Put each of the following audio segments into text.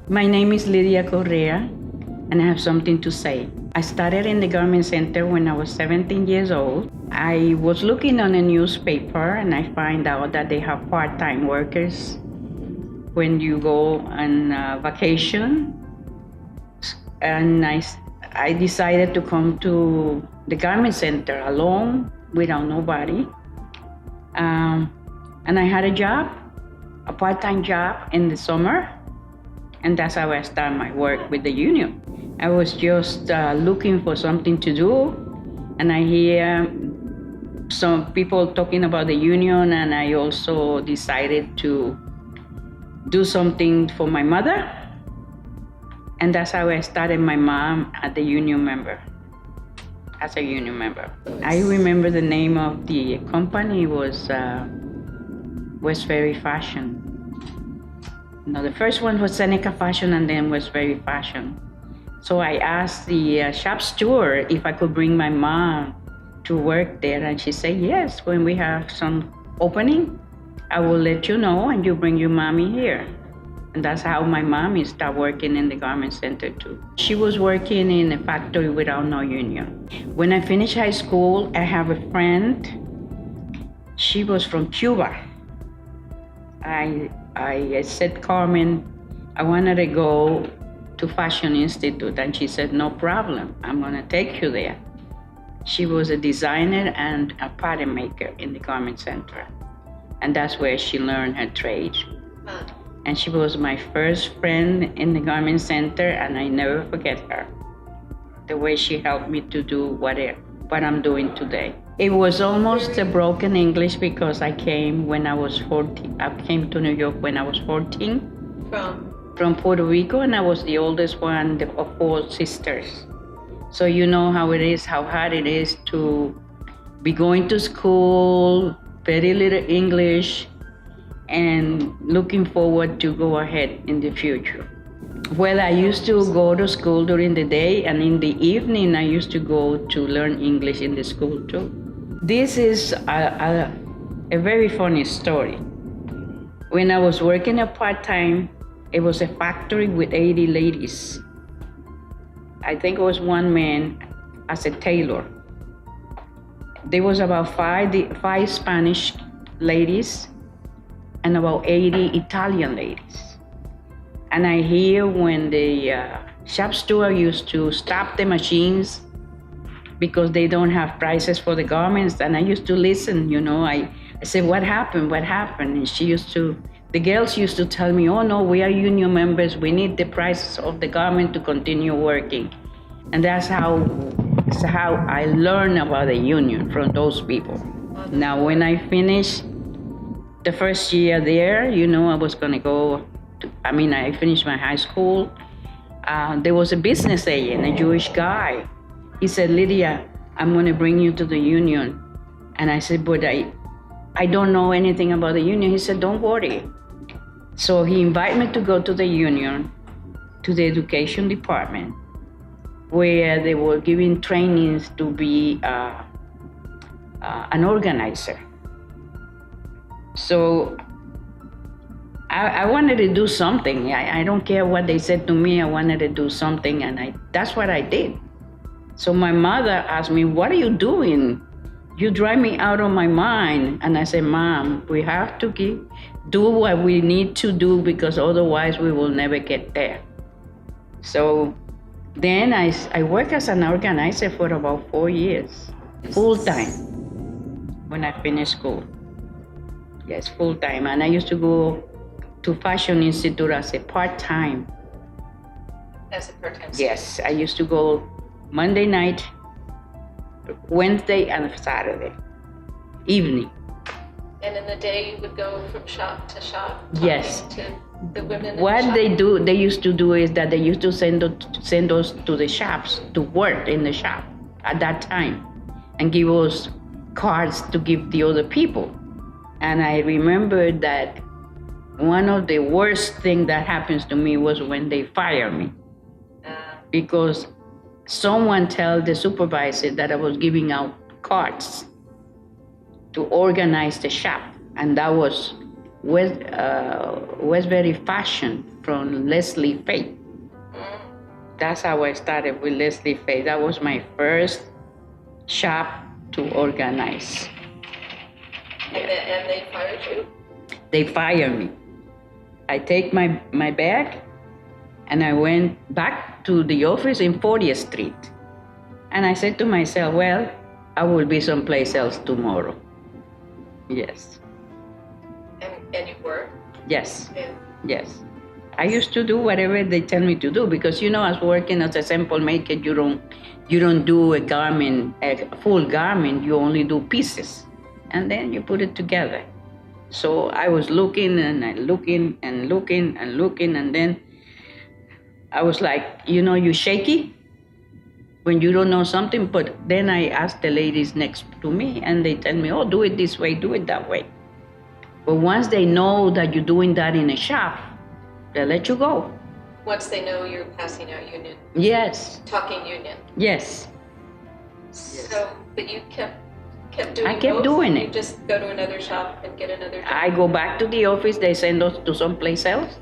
My name is Lidia Correa, and I have something to say. I started in the garment center when I was 17 years old. I was looking on a newspaper and I find out that they have part-time workers when you go on vacation. And I decided to come to the garment center alone, without nobody. And I had a job, a part-time job in the summer. And that's how I started my work with the union. I was just looking for something to do, and I hear some people talking about the union, and I also decided to do something for my mother. And that's how I started my mom as a union member. I remember the name of the company was West Ferry Fashion. No, the first one was Seneca Fashion and then West Ferry Fashion. So I asked the shop steward if I could bring my mom to work there, and she said, yes, when we have some opening, I will let you know and you bring your mommy here. And that's how my mommy started working in the garment center too. She was working in a factory without no union. When I finished high school, I have a friend. She was from Cuba. I said, Carmen, I wanted to go to Fashion Institute, and she said, no problem, I'm gonna take you there. She was a designer and a pattern maker in the garment center, and that's where she learned her trade. And she was my first friend in the garment center, and I never forget her, the way she helped me to do what I'm doing today. It was almost a broken English because I came when I was 14. I came to New York when I was 14. From Puerto Rico, and I was the oldest one of 4 sisters. So you know how it is, how hard it is to be going to school, very little English, and looking forward to go ahead in the future. Well, I used to go to school during the day, and in the evening I used to go to learn English in the school too. This is a very funny story. When I was working a part-time, it was a factory with 80 ladies. I think it was one man as a tailor. There was about five Spanish ladies and about 80 Italian ladies. And I hear when the shop steward used to stop the machines because they don't have prices for the garments, and I used to listen, you know, I said, what happened? And the girls used to tell me, oh no, we are union members, we need the prices of the garment to continue working. And that's how I learned about the union, from those people. Now, when I finished the first year there, you know, I was gonna go, I finished my high school. There was a business agent, a Jewish guy. He said, Lydia, I'm gonna bring you to the union. And I said, but I don't know anything about the union. He said, don't worry. So he invited me to go to the union, to the education department, where they were giving trainings to be an organizer. So I wanted to do something. I don't care what they said to me. I wanted to do something, and that's what I did. So my mother asked me, what are you doing? You drive me out of my mind. And I said, Mom, we have to do what we need to do, because otherwise we will never get there. So then I worked as an organizer for about 4 years, full time, when I finished school. Yes, full time. And I used to go to Fashion Institute as a part-time. As a part-time student? Yes, I used to go Monday night, Wednesday, and Saturday evening. And in the day you would go from shop to shop, talking Yes. to the women in What the shop? they used to do is that they used to send us to the shops to work in the shop at that time, and give us cards to give the other people. And I remember that one of the worst things that happens to me was when they fire me, because someone told the supervisor that I was giving out cards to organize the shop, and that was Westbury Fashion from Leslie Faith. That's how I started with Leslie Faith. That was my first shop to organize. And they fired you? They fired me. I take my bag and I went back to the office in 40th Street. And I said to myself, well, I will be someplace else tomorrow. Yes. And you were? Yes. Yeah. Yes. I used to do whatever they tell me to do because, you know, as working as a sample maker, you don't do a garment, a full garment, you only do pieces. And then you put it together. So I was looking and looking and looking and looking, and then I was like, you know, you shaky when you don't know something. But then I asked the ladies next to me, and they tell me, oh, do it this way, do it that way. But once they know that you're doing that in a shop, they let you go. Once they know you're passing out union? Yes. Talking union? Yes. So, but you kept doing I kept both? doing it. You just go to another shop and get another job? I go back to the office, they send us to someplace else,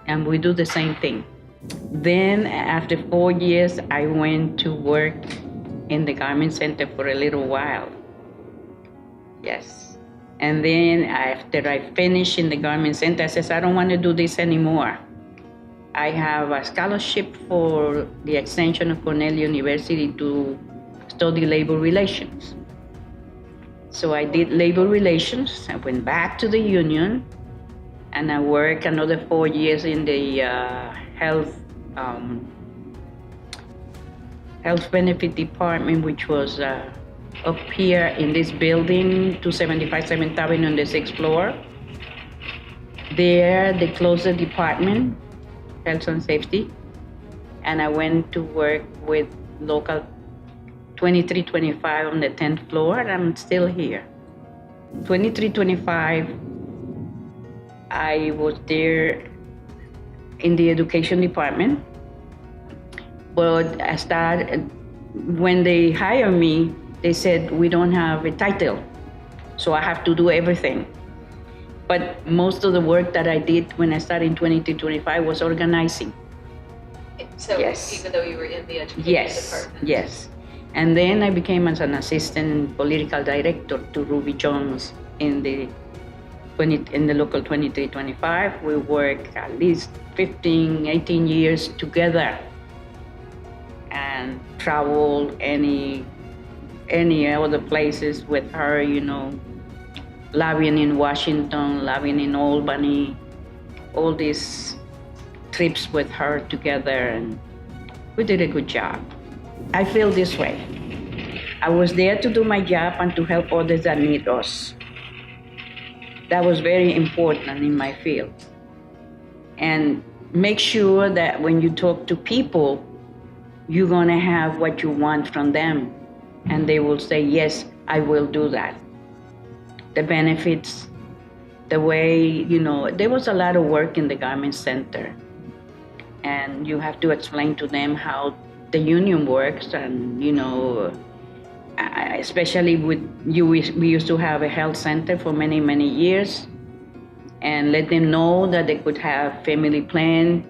and we do the same thing. Then after 4 years, I went to work in the garment center for a little while. Yes. And then after I finished in the garment center, I said, I don't want to do this anymore. I have a scholarship for the extension of Cornell University to study labor relations. So I did labor relations. I went back to the union, and I worked another 4 years in the health benefit department, which was up here in this building, 275 7th Avenue on the 6th floor. There, they closed the department, health and safety, and I went to work with local 2325 on the 10th floor, and I'm still here. 2325, I was there in the education department, but when they hired me, they said, we don't have a title, so I have to do everything. But most of the work that I did when I started in 2325 was organizing. So yes. Even though you were in the education department? Yes. And then I became as an assistant political director to Ruby Jones in the local 2325. We worked at least 15, 18 years together and traveled any other places with her, you know, lobbying in Washington, lobbying in Albany, all these trips with her together, and we did a good job. I feel this way. I was there to do my job and to help others that need us. That was very important in my field. And make sure that when you talk to people, you're gonna have what you want from them. And they will say, yes, I will do that. The benefits, the way, you know, there was a lot of work in the garment center. And you have to explain to them how the union works, and, you know, especially we used to have a health center for many, many years, and let them know that they could have family plan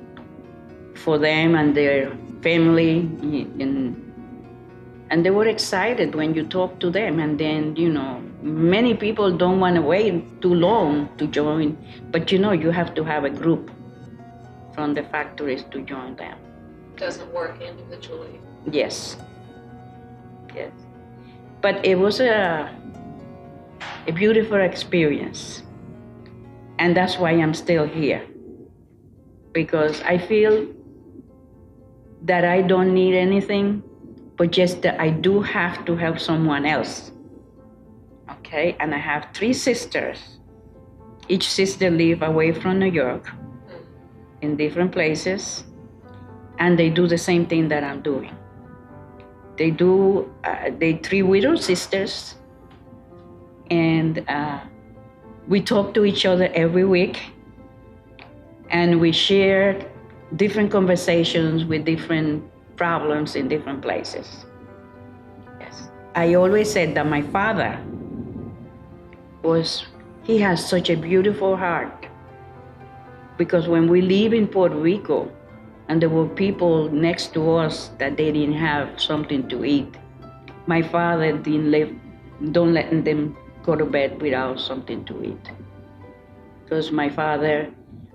for them and their family, and they were excited when you talk to them. And then, you know, many people don't want to wait too long to join, but you know, you have to have a group from the factories to join them. Doesn't work individually. Yes. Yes. But it was a beautiful experience. And that's why I'm still here. Because I feel that I don't need anything, but just that I do have to help someone else. Okay? And I have 3 sisters. Each sister lives away from New York in different places, and they do the same thing that I'm doing. They 3 widow sisters, and we talk to each other every week, and we share different conversations with different problems in different places. Yes. I always said that my father was He has such a beautiful heart. Because when we live in Puerto Rico, and there were people next to us that they didn't have something to eat, my father don't let them go to bed without something to eat. Because my father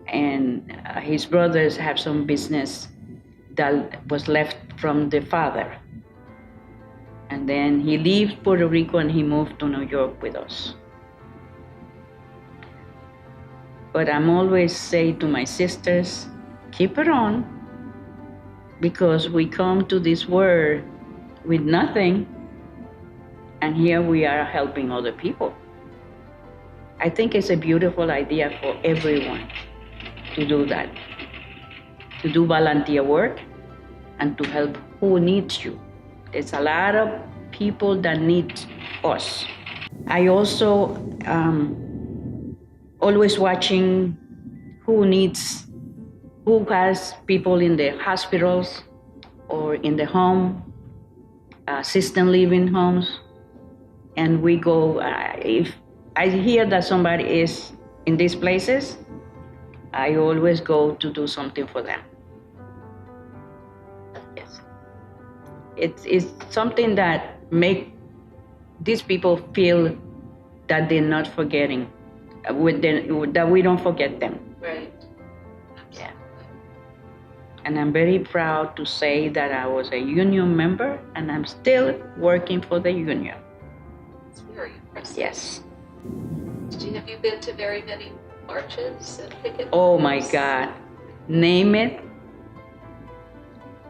and his brothers have some business that was left from the father. And then he left Puerto Rico and he moved to New York with us. But I'm always say to my sisters, keep it on, because we come to this world with nothing, and here we are helping other people. I think it's a beautiful idea for everyone to do that, to do volunteer work and to help who needs you. There's a lot of people that need us. I also always watching who has people in the hospitals or in the home, assisted living homes. And we go, if I hear that somebody is in these places, I always go to do something for them. Yes. It's something that make these people feel that they're not forgetting, that we don't forget them. Right. Yeah. And I'm very proud to say that I was a union member and I'm still working for the union. It's very impressive. Yes. Have you been to very many marches and picket Oh my lines? God. Name it.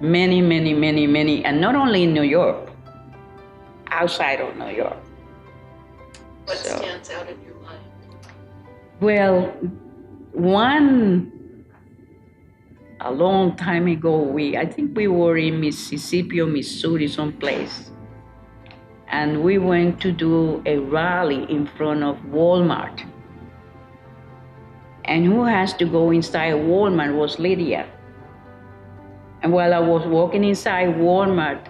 Many, many, many, many. And not only in New York, outside of New York. What stands out in your mind? Well, one, a long time ago, I think we were in Mississippi or Missouri, someplace. And we went to do a rally in front of Walmart. And who has to go inside Walmart was Lidia. And while I was walking inside Walmart,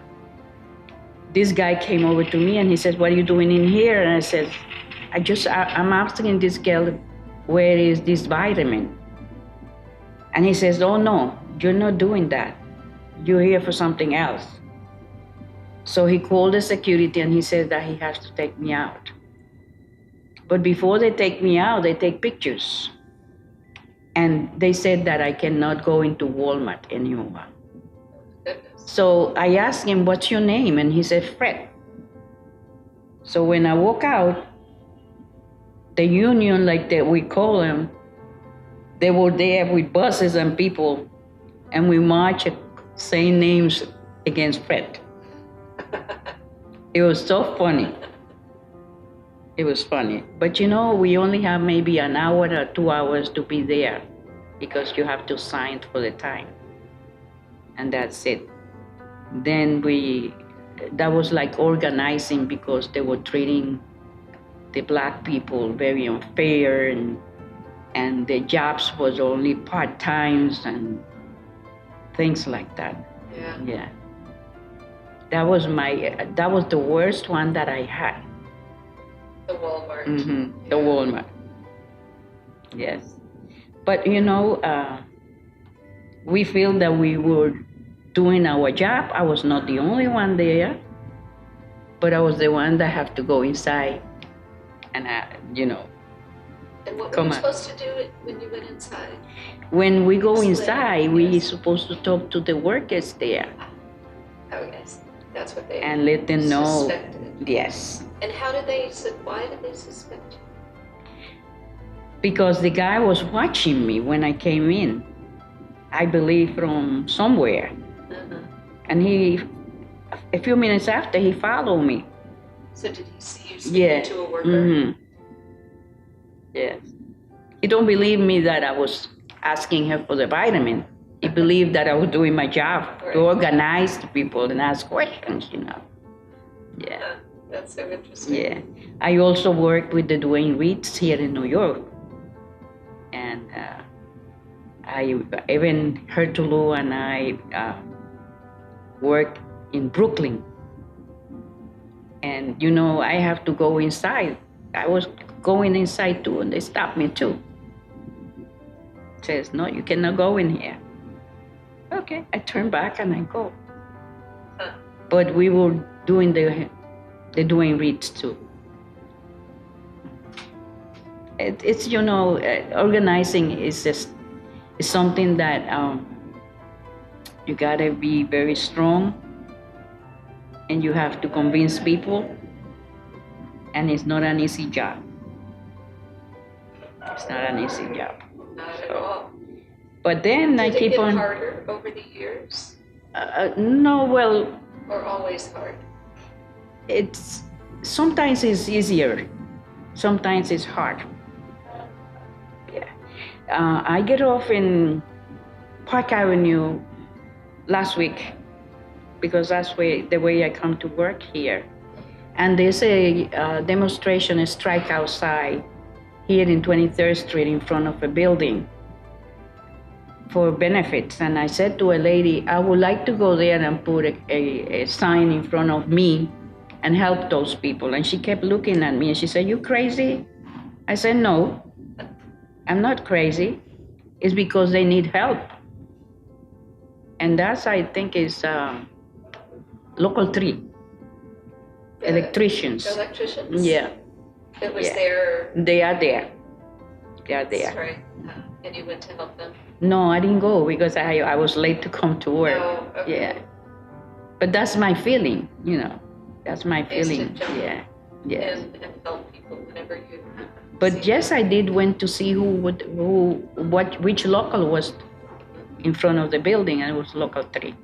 this guy came over to me and he says, "What are you doing in here?" And I said, I'm asking this girl, where is this vitamin? And he says, "Oh no, you're not doing that. You're here for something else." So he called the security and he said that he has to take me out. But before they take me out, they take pictures. And they said that I cannot go into Walmart anymore. So I asked him, "What's your name?" And he said, "Fred." So when I walk out, the union, like that we call them, they were there with buses and people, and we marched saying names against Fred. It was so funny. It was funny. But we only have maybe an hour or 2 hours to be there because you have to sign for the time. And that's it. Then that was like organizing because they were treating the black people very unfair, and their jobs was only part-times and things like that. Yeah. That was the worst one that I had. The Walmart. Mm-hmm. The Walmart. Yes. But we feel that we were doing our job. I was not the only one there, but I was the one that have to go inside and And what were you supposed to do when you went inside? When we go inside, we're supposed to talk to the workers there. Oh yes, that's what they and let them know. Suspected. Yes. And why did they suspect you? Because the guy was watching me when I came in, I believe from somewhere. Uh-huh. And a few minutes after, he followed me. So did he see you speaking to a worker? Mm-hmm. Yes. He don't believe me that I was asking her for the vitamin. He believed that I was doing my job to organize the people and ask questions, Yeah. That's so interesting. Yeah. I also worked with the Dwayne Reeds here in New York. And even Hertulu and I worked in Brooklyn. And, I have to go inside. I was going inside too, and they stopped me too. Says, no, you cannot go in here. Okay, I turn back and I go. Huh. But we were doing the doing reads too. It's organizing is something that you gotta be very strong, and you have to convince people, and it's not an easy job. It's not an easy job. Not at all. But then I Did it keep get on. harder over the years, No, well, or always hard? it's sometimes it's easier, sometimes it's hard. Yeah, I get off in Park Avenue last week because that's the way I come to work here, and there's a demonstration, a strike outside here in 23rd Street in front of a building for benefits. And I said to a lady, I would like to go there and put a sign in front of me and help those people. And she kept looking at me and she said, you crazy? I said, no, I'm not crazy. It's because they need help. And that's, I think, is Local 3, electricians. Electricians? Yeah. That was Yeah. there. They are there. They are That's there. right. And you went to help them? No, I didn't go because I was late to come to work. Oh, okay. Yeah. But that's my feeling, That's my Is to feeling. jump Yeah. Yes. And help people whenever you. But see yes, them. I did went to see which local was in front of the building, and it was Local 3.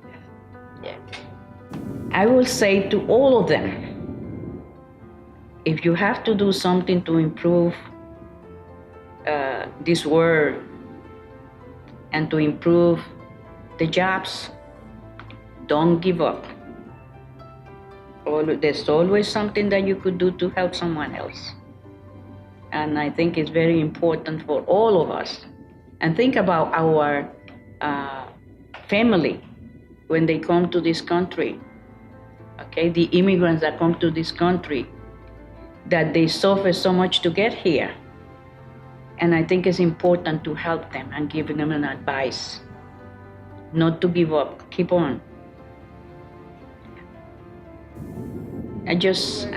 Yeah. I will say to all of them, if you have to do something to improve this world and to improve the jobs, don't give up. There's always something that you could do to help someone else. And I think it's very important for all of us. And think about our family when they come to this country, okay? The immigrants that come to this country, that they suffer so much to get here. And I think it's important to help them and give them an advice, not to give up, keep on. I just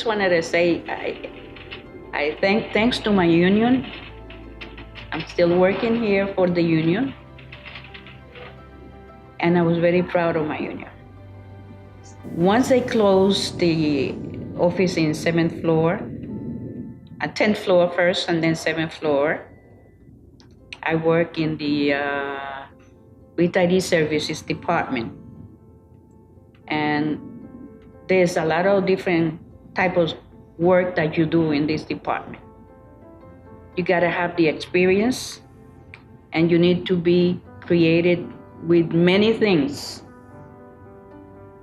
wanted to say, thanks to my union. I'm still working here for the union, and I was very proud of my union. Once they closed the office in 7th floor, 10th floor first and then 7th floor, I work in the retiree services department. And there's a lot of different types of work that you do in this department. You gotta have the experience, and you need to be creative with many things.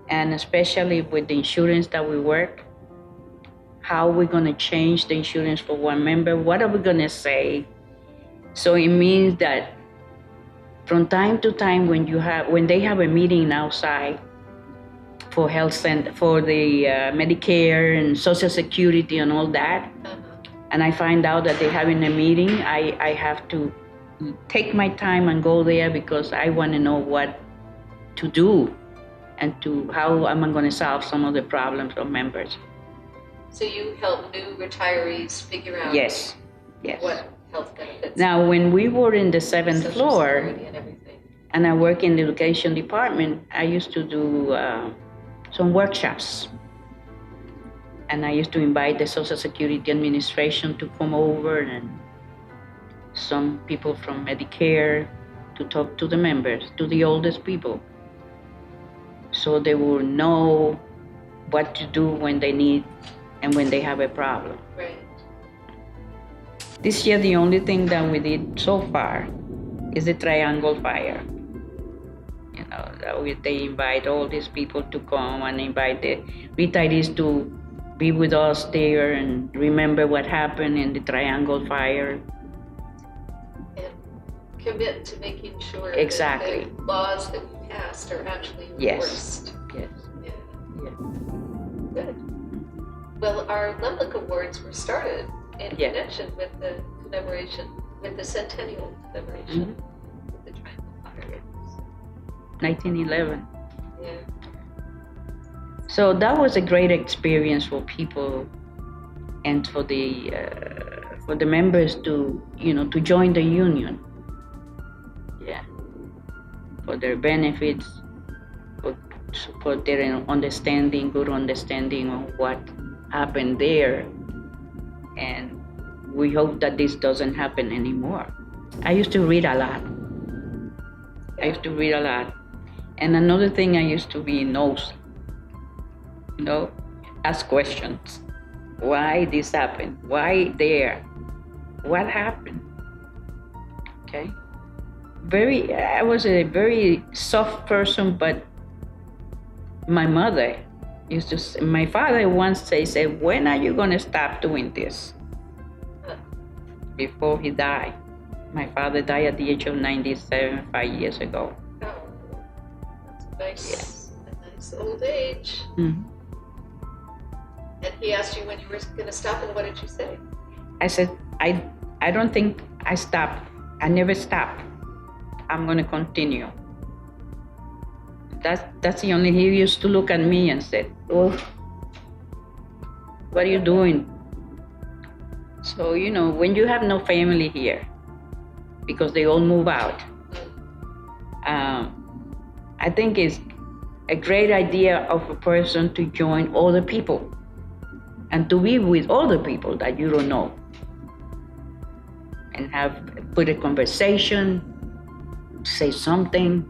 And especially with the insurance that we work, how we're gonna change the insurance for one member, what are we gonna say? So it means that from time to time when they have a meeting outside for health center, for the Medicare and Social Security and all that, and I find out that they're having a meeting, I have to take my time and go there because I want to know what to do and how am I going to solve some of the problems of members. So you help new retirees figure out Yes. what health benefits. Now, when we were in the 7th Social floor, Security and everything. and I work in the education department, I used to do some workshops. And I used to invite the Social Security Administration to come over and some people from Medicare to talk to the members, to the oldest people. So they will know what to do when they need and when they have a problem. Right. This year, the only thing that we did so far is the triangle fire. They invite all these people to come and invite the retirees to be with us there and remember what happened in the triangle fire. And commit to making sure Exactly. that the laws that we passed are actually Yes. enforced. Yes. Yeah. Yes. Good. Well, our Lemlich Awards were started in Yeah. connection with the commemoration, with the centennial commemoration, with the Triumphal Fireworks. 1911. Yeah. So that was a great experience for people and for the members to to join the union. Yeah, for their benefits, for, for their good understanding of what happened there, and we hope that this doesn't happen anymore. I used to read a lot. And another thing, I used to be nosy. Ask questions. Why this happened? Why there? What happened? Okay. I was a very soft person, but my mother used to say, my father once said, when are you going to stop doing this? Before he died. My father died at the age of 97, 5 years ago. Oh, that's a nice old age. Mm-hmm. And he asked you when you were going to stop, and what did you say? I said, I don't think I stopped. I never stopped. I'm going to continue. That's the only. He used to look at me and said, "Oh, what are you doing?" So when you have no family here, because they all move out, I think it's a great idea of a person to join other people and to be with other people that you don't know and put a conversation, say something,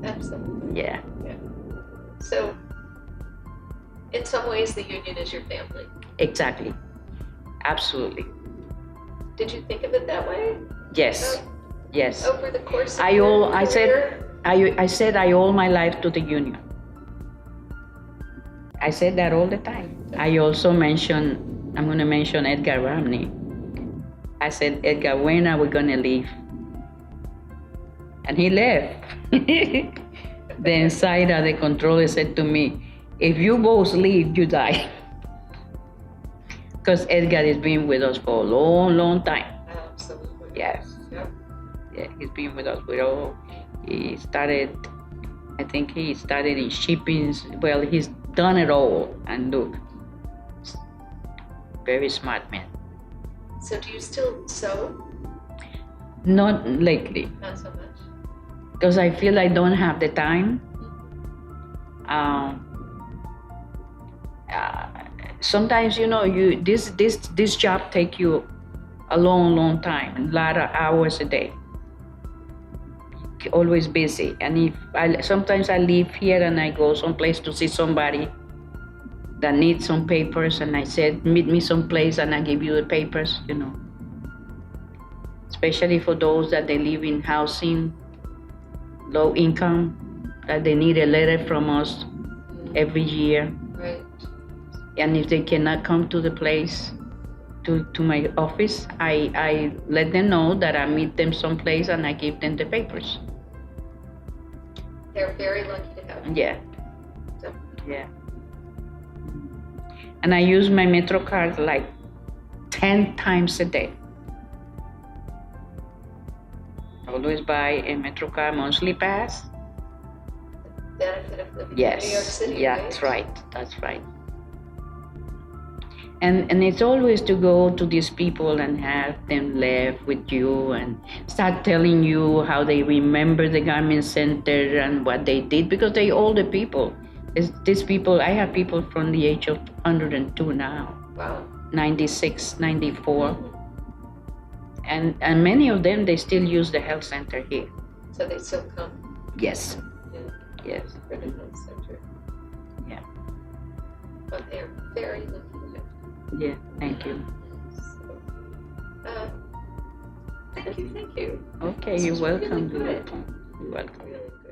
Absolutely. Yeah. So, in some ways, the union is your family. Exactly. Absolutely. Did you think of it that way? Yes. Yes. Over the course of your career? I said I owe my life to the union. I said that all the time. I also I'm going to mention Edgar Romney. I said, Edgar, when are we going to leave? And he left. The insider, the controller, said to me, if you both leave, you die. Because Edgar has been with us for a long, long time. Absolutely. Yes. Yep. Yeah, he's been with us. I think he started in shipping. Well, he's done it all. And look, very smart man. So do you still sew? Not lately. Not so much. Because I feel I don't have the time. Sometimes this job take you a long time, a lot of hours a day. Always busy, and sometimes I leave here and I go someplace to see somebody that needs some papers, and I said, meet me someplace and I give you the papers. Especially for those that they live in housing, low income, that they need a letter from us every year. Right. And if they cannot come to the place, to my office, I let them know that I meet them someplace and I give them the papers. They're very lucky to have you. Yeah. So, Yeah. And I use my Metro card like 10 times a day. I always buy a Metro card monthly pass. the benefit of living Yes. in New York City. Yeah, right? that's right. And it's always to go to these people and have them live with you and start telling you how they remember the garment center and what they did, because they older people. These people, I have people from the age of 102 now. Wow. 96, 94. And many of them, they still use the health center here. So they still come. Yes. Yeah. Yes. For the health center. Yeah. But they're very lucky to have you. Yeah. Thank you. So, thank you. Okay. This You're was really welcome. good. You're welcome. Really good.